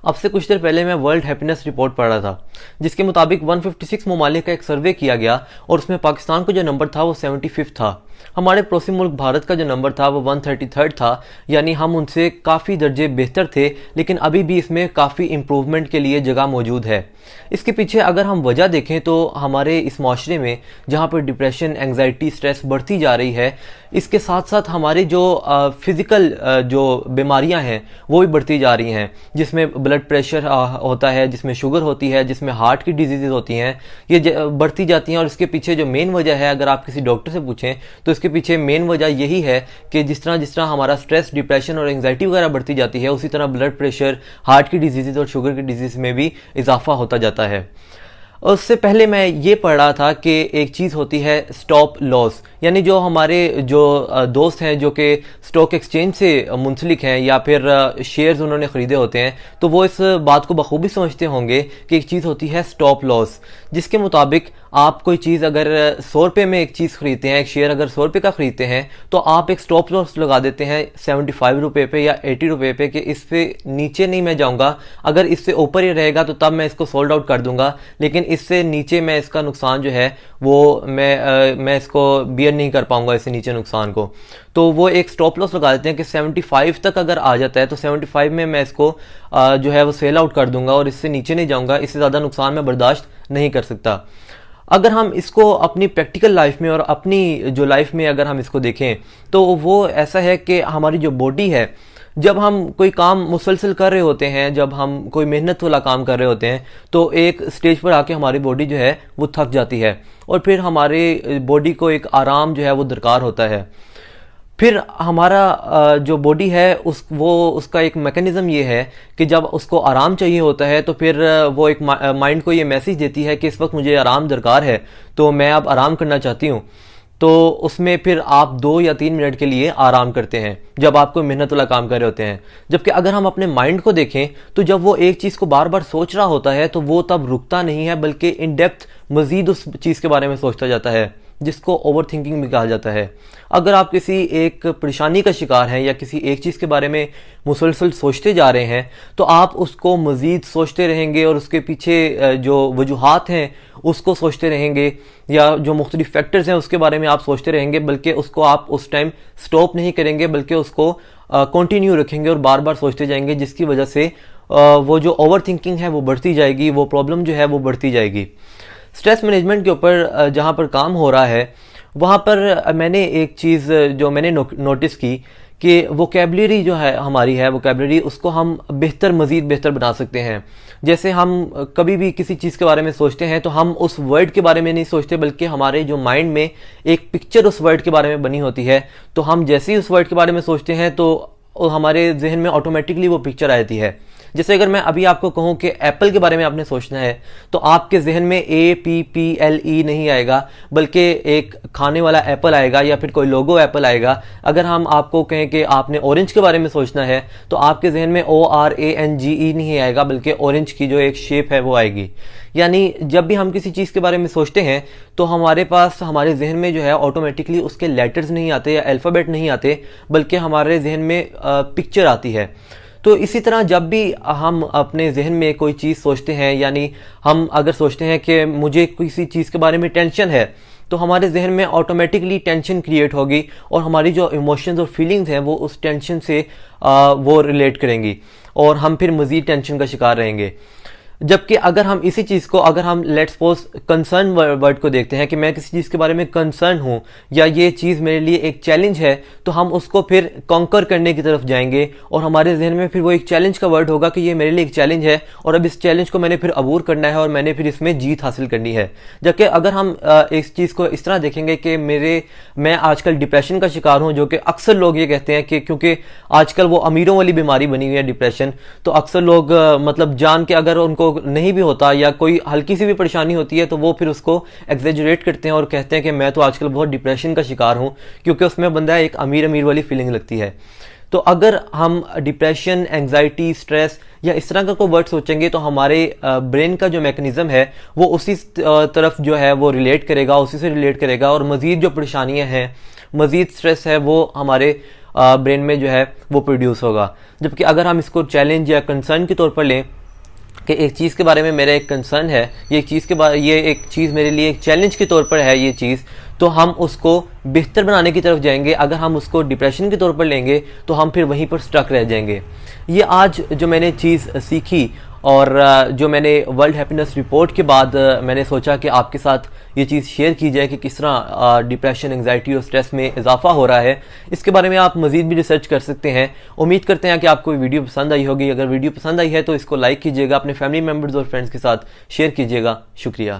اب سے کچھ دیر پہلے میں ورلڈ ہیپینس رپورٹ پڑھ رہا تھا جس کے مطابق 156 ممالک کا ایک سروے کیا گیا اور اس میں پاکستان کا جو نمبر تھا وہ 75 تھا. ہمارے پڑوسی ملک بھارت کا جو نمبر تھا وہ 133 تھا، یعنی ہم ان سے کافی درجے بہتر تھے، لیکن ابھی بھی اس میں کافی امپروومنٹ کے لیے جگہ موجود ہے. اس کے پیچھے اگر ہم وجہ دیکھیں تو ہمارے اس معاشرے میں جہاں پر ڈپریشن، انگزائٹی، سٹریس بڑھتی جا رہی ہے، اس کے ساتھ ساتھ ہماری جو فزیکل جو بیماریاں ہیں وہ بھی بڑھتی جا رہی ہیں، جس میں بلڈ پریشر ہوتا ہے، جس میں شوگر ہوتی ہے، جس میں ہارٹ کی ڈیزیزز ہوتی ہیں، یہ بڑھتی جاتی ہیں. اور اس کے پیچھے جو مین وجہ ہے، اگر آپ کسی ڈاکٹر سے پوچھیں تو اس کے پیچھے مین وجہ یہی ہے کہ جس طرح ہمارا سٹریس، ڈپریشن اور انگزائٹی وغیرہ بڑھتی جاتی ہے، اسی طرح بلڈ پریشر، ہارٹ کی ڈیزیزز اور شوگر کی ڈیزیز میں بھی اضافہ ہوتا جاتا ہے. اور اس سے پہلے میں یہ پڑھ رہا تھا کہ ایک چیز ہوتی ہے اسٹاپ لاس، یعنی جو ہمارے جو دوست ہیں جو کہ اسٹاک ایکسچینج سے منسلک ہیں یا پھر شیئرز انہوں نے خریدے ہوتے ہیں، تو وہ اس بات کو بخوبی سمجھتے ہوں گے کہ ایک چیز ہوتی ہے اسٹاپ لاس، جس کے مطابق آپ کوئی چیز اگر 100 روپے میں ایک چیز خریدتے ہیں، ایک شیئر اگر 100 روپے کا خریدتے ہیں، تو آپ ایک اسٹاپ لاس لگا دیتے ہیں 75 روپے پہ یا 80 روپے پہ کہ اس پہ نیچے نہیں میں جاؤں گا، اگر اس سے اوپر ہی رہے گا تو تب میں اس کو سولڈ آؤٹ کر دوں گا، لیکن اس سے نیچے میں اس کا نقصان جو ہے وہ میں اس کو بیئر نہیں کر پاؤں گا، اس سے نیچے نقصان کو. تو وہ ایک سٹاپ لاس لگا دیتے ہیں کہ 75 تک اگر آ جاتا ہے تو 75 میں اس کو جو ہے وہ سیل آؤٹ کر دوں گا اور اس سے نیچے نہیں جاؤں گا، اس سے زیادہ نقصان میں برداشت نہیں کر سکتا. اگر ہم اس کو اپنی پریکٹیکل لائف میں اور اپنی جو لائف میں اگر ہم اس کو دیکھیں تو وہ ایسا ہے کہ ہماری جو باڈی ہے، جب ہم کوئی کام مسلسل کر رہے ہوتے ہیں، جب ہم کوئی محنت والا کام کر رہے ہوتے ہیں، تو ایک سٹیج پر آ کے ہماری باڈی جو ہے وہ تھک جاتی ہے اور پھر ہمارے باڈی کو ایک آرام جو ہے وہ درکار ہوتا ہے. پھر ہمارا جو باڈی ہے اس کا ایک میکانزم یہ ہے کہ جب اس کو آرام چاہیے ہوتا ہے تو پھر وہ ایک مائنڈ کو یہ میسیج دیتی ہے کہ اس وقت مجھے آرام درکار ہے، تو میں اب آرام کرنا چاہتی ہوں. تو اس میں پھر آپ 2 یا 3 منٹ کے لیے آرام کرتے ہیں جب آپ کوئی محنت والا کام کر رہے ہوتے ہیں. جبکہ اگر ہم اپنے مائنڈ کو دیکھیں تو جب وہ ایک چیز کو بار بار سوچ رہا ہوتا ہے تو وہ تب رکتا نہیں ہے، بلکہ ان ڈیپتھ مزید اس چیز کے بارے میں سوچتا جاتا ہے، جس کو اوور تھنکنگ بھی کہا جاتا ہے. اگر آپ کسی ایک پریشانی کا شکار ہیں یا کسی ایک چیز کے بارے میں مسلسل سوچتے جا رہے ہیں تو آپ اس کو مزید سوچتے رہیں گے اور اس کے پیچھے جو وجوہات ہیں اس کو سوچتے رہیں گے، یا جو مختلف فیکٹرز ہیں اس کے بارے میں آپ سوچتے رہیں گے، بلکہ اس کو آپ اس ٹائم سٹاپ نہیں کریں گے، بلکہ اس کو کنٹینیو رکھیں گے اور بار بار سوچتے جائیں گے، جس کی وجہ سے وہ جو اوور تھنکنگ ہے وہ بڑھتی جائے گی، وہ پرابلم جو ہے وہ بڑھتی جائے گی. سٹریس مینجمنٹ کے اوپر جہاں پر کام ہو رہا ہے وہاں پر میں نے ایک چیز جو میں نے نوٹس کی کہ ووکیبلری جو ہے ہماری ہے، ووکیبلری اس کو ہم مزید بہتر بنا سکتے ہیں. جیسے ہم کبھی بھی کسی چیز کے بارے میں سوچتے ہیں تو ہم اس ورڈ کے بارے میں نہیں سوچتے، بلکہ ہمارے جو مائنڈ میں ایک پکچر اس ورڈ کے بارے میں بنی ہوتی ہے، تو ہم جیسے ہی اس ورڈ کے بارے میں سوچتے ہیں تو ہمارے ذہن میں آٹومیٹکلی وہ پکچر آتی ہے. جیسے اگر میں ابھی آپ کو کہوں کہ ایپل کے بارے میں آپ نے سوچنا ہے تو آپ کے ذہن میں APPLE نہیں آئے گا، بلکہ ایک کھانے والا ایپل آئے گا یا پھر کوئی لوگو ایپل آئے گا. اگر ہم آپ کو کہیں کہ آپ نے اورنج کے بارے میں سوچنا ہے تو آپ کے ذہن میں ORANGE نہیں آئے گا، بلکہ اورنج کی جو ایک شیپ ہے وہ آئے گی. یعنی جب بھی ہم کسی چیز کے بارے میں سوچتے ہیں تو ہمارے پاس ہمارے ذہن میں جو ہے آٹومیٹکلی اس کے لیٹرز نہیں آتے یا الفابیٹ نہیں آتے، بلکہ ہمارے ذہن میں پکچر آتی ہے. تو اسی طرح جب بھی ہم اپنے ذہن میں کوئی چیز سوچتے ہیں، یعنی ہم اگر سوچتے ہیں کہ مجھے کسی چیز کے بارے میں ٹینشن ہے تو ہمارے ذہن میں آٹومیٹکلی ٹینشن کریٹ ہوگی اور ہماری جو ایموشنز اور فیلنگز ہیں وہ اس ٹینشن سے وہ ریلیٹ کریں گی اور ہم پھر مزید ٹینشن کا شکار رہیں گے. جبکہ اگر ہم اسی چیز کو اگر ہم لیٹ سپوز کنسرن ورڈ کو دیکھتے ہیں کہ میں کسی چیز کے بارے میں کنسرن ہوں یا یہ چیز میرے لیے ایک چیلنج ہے، تو ہم اس کو پھر کانکر کرنے کی طرف جائیں گے اور ہمارے ذہن میں پھر وہ ایک چیلنج کا ورڈ ہوگا کہ یہ میرے لیے ایک چیلنج ہے اور اب اس چیلنج کو میں نے پھر عبور کرنا ہے اور میں نے پھر اس میں جیت حاصل کرنی ہے. جبکہ اگر ہم اس چیز کو اس طرح دیکھیں گے کہ میں آج کل ڈپریشن کا شکار ہوں، جو کہ اکثر لوگ یہ کہتے ہیں کہ کیونکہ آج کل وہ امیروں والی بیماری بنی ہوئی ہے ڈپریشن، تو اکثر لوگ مطلب جان کے اگر ان کو نہیں بھی ہوتا یا کوئی ہلکی سی بھی پریشانی ہوتی ہے تو وہ پھر اس کو ایگزیجریٹ کرتے ہیں اور کہتے ہیں کہ میں تو آج کل بہت ڈپریشن کا شکار ہوں، کیونکہ اس میں بندہ ایک امیر والی فیلنگ لگتی ہے. تو اگر ہم ڈپریشن، انگزائٹی، سٹریس یا اس طرح کا کوئی ورڈ سوچیں گے تو ہمارے برین کا جو میکنزم ہے وہ اسی طرف جو ہے وہ ریلیٹ کرے گا، اسی سے ریلیٹ کرے گا اور مزید جو پریشانیاں ہیں، مزید سٹریس ہے وہ ہمارے برین میں جو ہے وہ پروڈیوس ہوگا. جبکہ اگر ہم اس کو چیلنج یا کنسرن کے طور پر لیں کہ ایک چیز کے بارے میں میرا ایک کنسرن ہے، یہ ایک چیز میرے لیے ایک چیلنج کے طور پر ہے یہ چیز، تو ہم اس کو بہتر بنانے کی طرف جائیں گے. اگر ہم اس کو ڈپریشن کے طور پر لیں گے تو ہم پھر وہیں پر سٹک رہ جائیں گے. یہ آج جو میں نے چیز سیکھی اور جو میں نے ورلڈ ہیپینس رپورٹ کے بعد میں نے سوچا کہ آپ کے ساتھ یہ چیز شیئر کی جائے کہ کس طرح ڈپریشن، انگزائٹی اور سٹریس میں اضافہ ہو رہا ہے. اس کے بارے میں آپ مزید بھی ریسرچ کر سکتے ہیں. امید کرتے ہیں کہ آپ کو ویڈیو پسند آئی ہوگی. اگر ویڈیو پسند آئی ہے تو اس کو لائک کیجیے گا، اپنے فیملی ممبرز اور فرینڈز کے ساتھ شیئر کیجیے گا. شکریہ.